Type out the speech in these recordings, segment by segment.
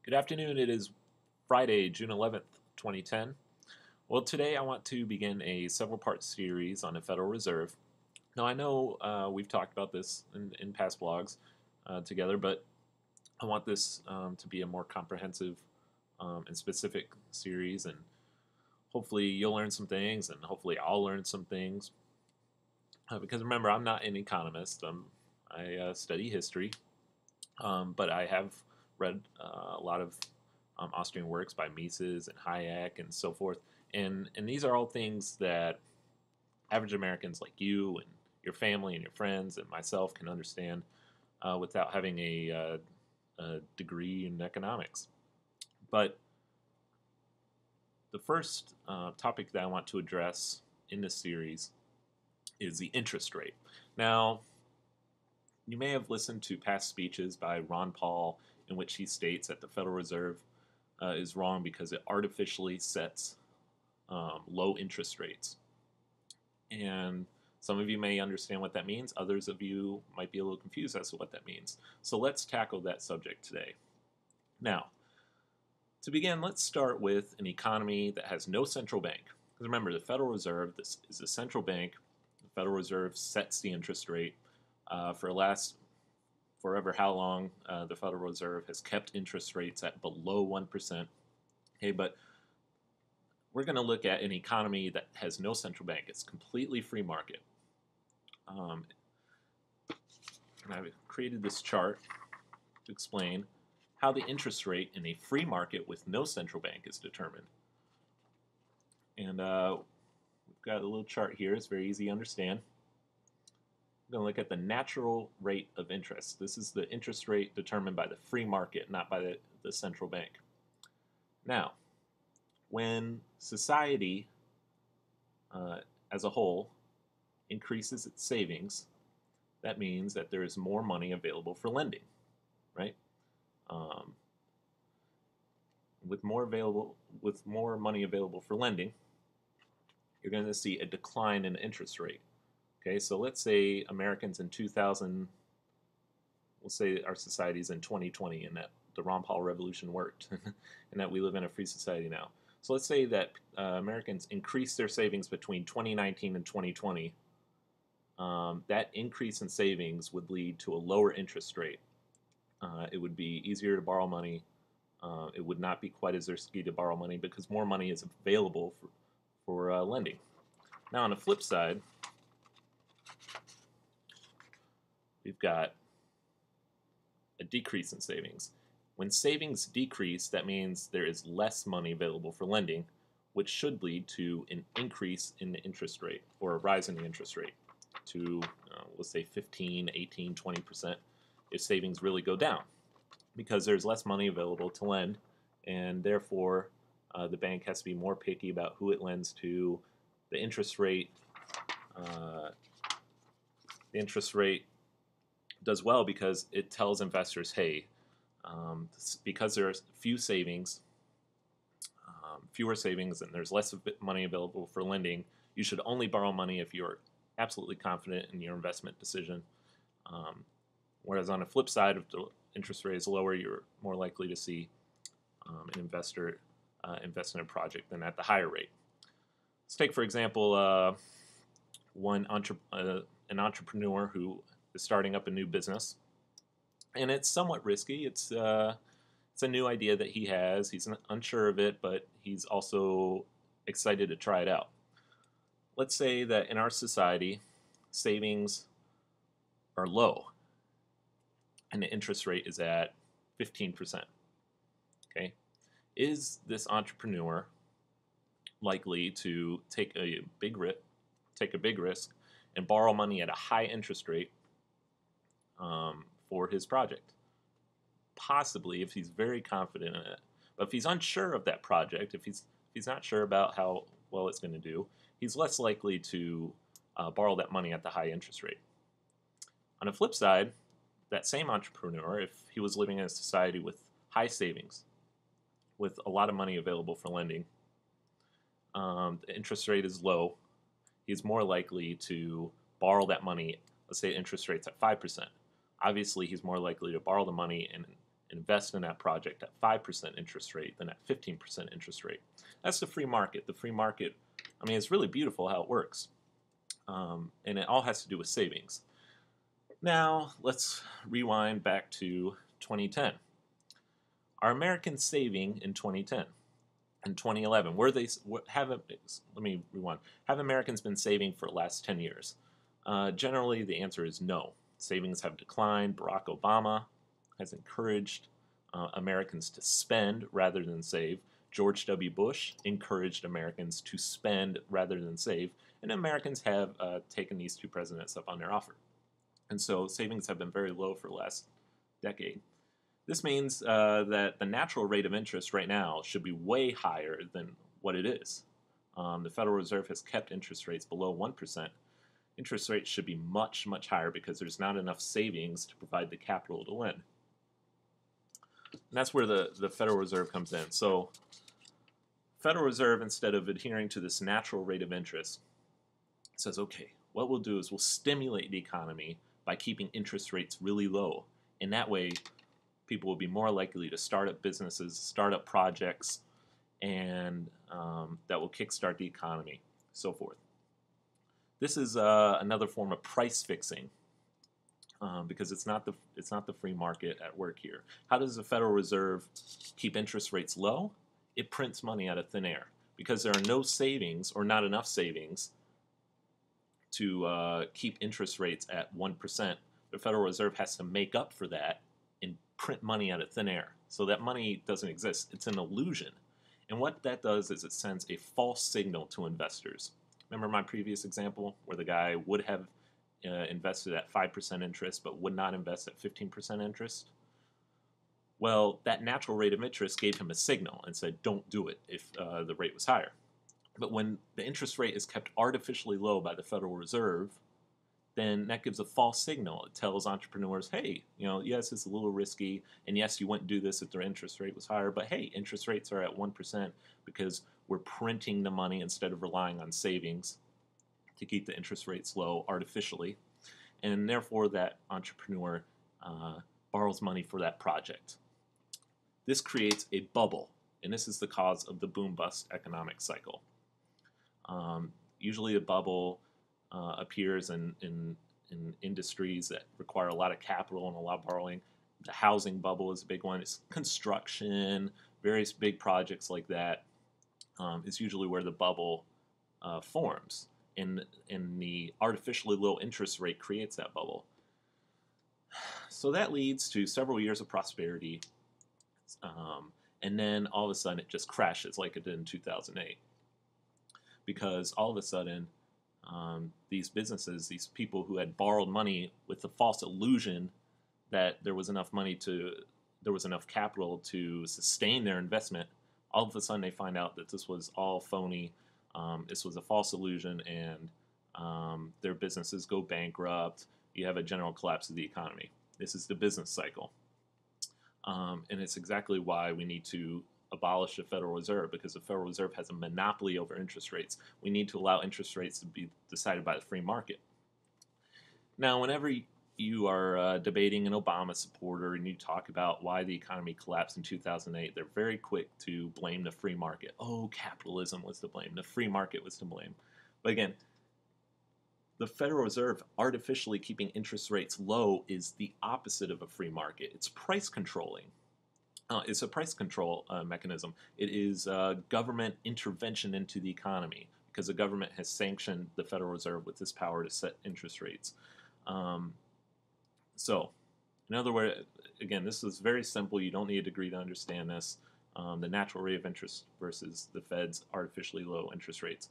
Good afternoon. It is Friday, June 11th, 2010. Well, today I want to begin a several-part series on the Federal Reserve. Now, I know we've talked about this in past blogs together, but I want this to be a more comprehensive and specific series, and hopefully you'll learn some things, and hopefully I'll learn some things. Because remember, I'm not an economist. I study history, but I have read a lot of Austrian works by Mises and Hayek and so forth. And these are all things that average Americans like you and your family and your friends and myself can understand without having a degree in economics. But the first topic that I want to address in this series is the interest rate. Now, you may have listened to past speeches by Ron Paul in which he states that the Federal Reserve is wrong because it artificially sets low interest rates. And some of you may understand what that means. Others of you might be a little confused as to what that means. So let's tackle that subject today. Now, to begin, let's start with an economy that has no central bank. Because remember, the Federal Reserve, this is a central bank. The Federal Reserve sets the interest rate forever how long the Federal Reserve has kept interest rates at below 1%. Okay, but we're going to look at an economy that has no central bank. It's completely free market. And I've created this chart to explain how the interest rate in a free market with no central bank is determined. And we've got a little chart here. It's very easy to understand. We're going to look at the natural rate of interest. This is the interest rate determined by the free market, not by the central bank. Now, when society as a whole increases its savings, that means that there is more money available for lending, right? With more money available for lending, you're going to see a decline in the interest rate. Okay, so let's say Americans in 2000, we'll say our society's in 2020 and that the Ron Paul revolution worked and that we live in a free society now. So let's say that Americans increased their savings between 2019 and 2020. That increase in savings would lead to a lower interest rate. It would be easier to borrow money. It would not be quite as risky to borrow money because more money is available for lending. Now on the flip side, we've got a decrease in savings. When savings decrease, that means there is less money available for lending, which should lead to an increase in the interest rate or a rise in the interest rate to, let's say, 15, 18, 20% if savings really go down because there's less money available to lend, and therefore the bank has to be more picky about who it lends to. The interest rate does well because it tells investors, hey, because there's fewer savings and there's less money available for lending, you should only borrow money if you're absolutely confident in your investment decision. Whereas on the flip side, if the interest rate is lower, you're more likely to see an investor invest in a project than at the higher rate. Let's take, for example, an entrepreneur who is starting up a new business, and it's somewhat risky. It's a new idea that he has. He's unsure of it, but he's also excited to try it out. Let's say that in our society, savings are low, and the interest rate is at 15%. Okay, is this entrepreneur likely to take a big risk and borrow money at a high interest rate for his project? Possibly, if he's very confident in it. But if he's unsure of that project, if he's not sure about how well it's going to do, he's less likely to borrow that money at the high interest rate. On the flip side, that same entrepreneur, if he was living in a society with high savings, with a lot of money available for lending, the interest rate is low, he's more likely to borrow that money. Let's say interest rate's at 5%. Obviously, he's more likely to borrow the money and invest in that project at 5% interest rate than at 15% interest rate. That's the free market. The free market, I mean, it's really beautiful how it works. And it all has to do with savings. Now, let's rewind back to 2010. Are Americans saving in 2010? In 2011, let me rewind. Have Americans been saving for the last 10 years? Generally, the answer is no. Savings have declined. Barack Obama has encouraged Americans to spend rather than save. George W. Bush encouraged Americans to spend rather than save. And Americans have taken these two presidents up on their offer. And so savings have been very low for the last decade. This means that the natural rate of interest right now should be way higher than what it is. The Federal Reserve has kept interest rates below 1%. Interest rates should be much, much higher because there's not enough savings to provide the capital to lend. And that's where the Federal Reserve comes in. So Federal Reserve, instead of adhering to this natural rate of interest, says, okay, what we'll do is we'll stimulate the economy by keeping interest rates really low. And that way, people will be more likely to start up businesses, start up projects, and that will kickstart the economy, so forth. This is another form of price fixing because it's not the free market at work here. How does the Federal Reserve keep interest rates low? It prints money out of thin air because there are no savings or not enough savings to keep interest rates at 1%. The Federal Reserve has to make up for that and print money out of thin air. So that money doesn't exist. It's an illusion. And what that does is it sends a false signal to investors. Remember my previous example where the guy would have invested at 5% interest but would not invest at 15% interest? Well, that natural rate of interest gave him a signal and said, don't do it if the rate was higher. But when the interest rate is kept artificially low by the Federal Reserve, then that gives a false signal. It tells entrepreneurs, hey, yes, it's a little risky, and yes, you wouldn't do this if their interest rate was higher, but hey, interest rates are at 1% because we're printing the money instead of relying on savings to keep the interest rates low artificially, and therefore that entrepreneur borrows money for that project. This creates a bubble, and this is the cause of the boom-bust economic cycle. Usually a bubble appears in industries that require a lot of capital and a lot of borrowing. The housing bubble is a big one. It's construction, various big projects like that is usually where the bubble forms. And the artificially low interest rate creates that bubble. So that leads to several years of prosperity. And then all of a sudden it just crashes like it did in 2008. Because all of a sudden these businesses, these people who had borrowed money with the false illusion that there was enough capital to sustain their investment, all of a sudden they find out that this was all phony, this was a false illusion, and their businesses go bankrupt. You have a general collapse of the economy. This is the business cycle. And it's exactly why we need to abolish the Federal Reserve, because the Federal Reserve has a monopoly over interest rates. We need to allow interest rates to be decided by the free market. Now, whenever you are debating an Obama supporter and you talk about why the economy collapsed in 2008, they're very quick to blame the free market. Oh, capitalism was to blame. The free market was to blame. But again, the Federal Reserve artificially keeping interest rates low is the opposite of a free market. It's price controlling. It's a price control mechanism. It is government intervention into the economy because the government has sanctioned the Federal Reserve with this power to set interest rates. So, in other words, again, this is very simple. You don't need a degree to understand this. The natural rate of interest versus the Fed's artificially low interest rates.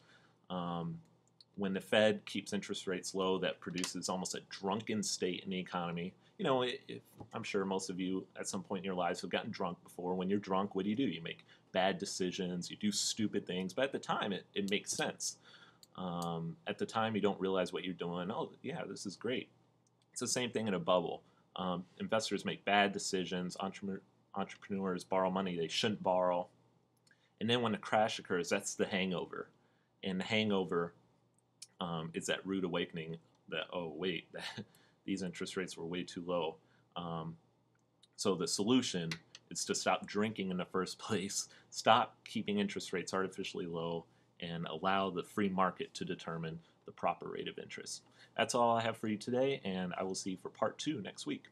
When the Fed keeps interest rates low, that produces almost a drunken state in the economy. I'm sure most of you at some point in your lives have gotten drunk before. When you're drunk, what do? You make bad decisions, you do stupid things, but at the time it makes sense. At the time you don't realize what you're doing. Oh yeah, this is great. It's the same thing in a bubble. Investors make bad decisions, entrepreneurs borrow money they shouldn't borrow, and then when a crash occurs, that's the hangover. And the hangover is that rude awakening that, oh wait, these interest rates were way too low. So the solution is to stop drinking in the first place, stop keeping interest rates artificially low, and allow the free market to determine the proper rate of interest. That's all I have for you today, and I will see you for part 2 next week.